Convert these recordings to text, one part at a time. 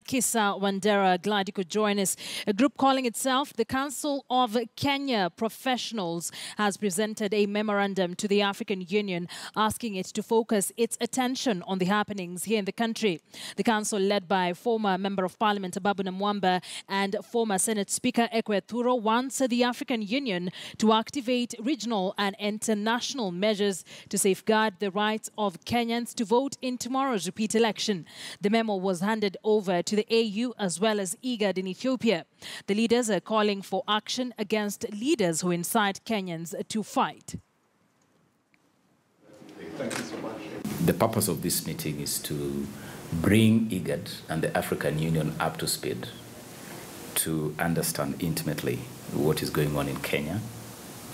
Kisa Wandera, glad you could join us. A group calling itself the Council of Kenya Professionals has presented a memorandum to the African Union asking it to focus its attention on the happenings here in the country. The council, led by former Member of Parliament Ababu Namwamba and former Senate Speaker Ekwe Thuro, wants the African Union to activate regional and international measures to safeguard the rights of Kenyans to vote in tomorrow's repeat election. The memo was handed over to the AU as well as IGAD in Ethiopia. The leaders are calling for action against leaders who incite Kenyans to fight. Thank you so much. The purpose of this meeting is to bring IGAD and the African Union up to speed to understand intimately what is going on in Kenya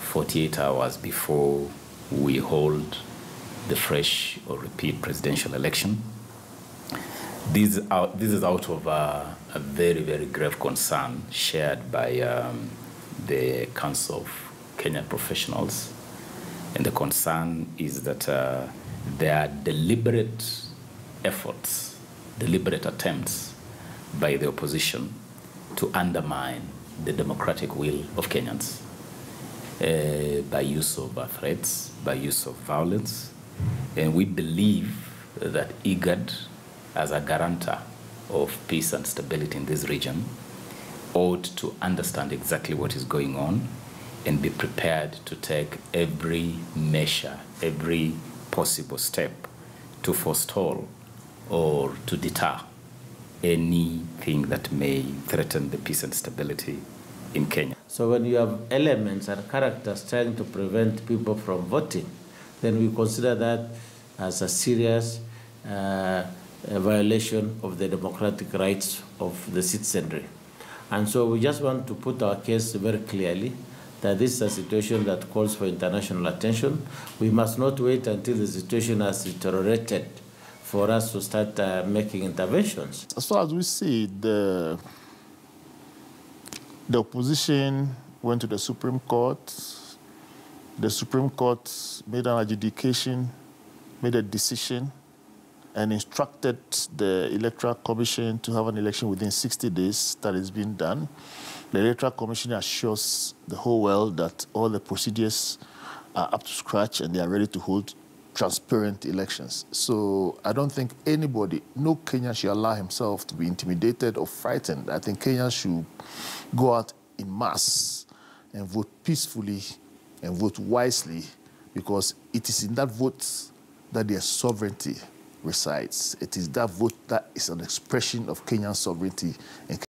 48 hours before we hold the fresh or repeat presidential election. This is out of a very, very grave concern shared by the Council of Kenyan Professionals. And the concern is that there are deliberate efforts, deliberate attempts by the opposition to undermine the democratic will of Kenyans by use of threats, by use of violence. And we believe that IGAD, as a guarantor of peace and stability in this region, ought to understand exactly what is going on and be prepared to take every measure, every possible step to forestall or to deter anything that may threaten the peace and stability in Kenya. So when you have elements and characters trying to prevent people from voting, then we consider that as a serious a violation of the democratic rights of the citizenry. And so we just want to put our case very clearly that this is a situation that calls for international attention. We must not wait until the situation has deteriorated for us to start making interventions. As far as we see, the opposition went to the Supreme Court. The Supreme Court made an adjudication, made a decision, and instructed the Electoral Commission to have an election within 60 days. That is being done. The Electoral Commission assures the whole world that all the procedures are up to scratch and they are ready to hold transparent elections. So I don't think anybody, no Kenyan should allow himself to be intimidated or frightened. I think Kenyans should go out in mass and vote peacefully and vote wisely, because it is in that vote that their sovereignty resides. It is that vote that is an expression of Kenyan sovereignty. And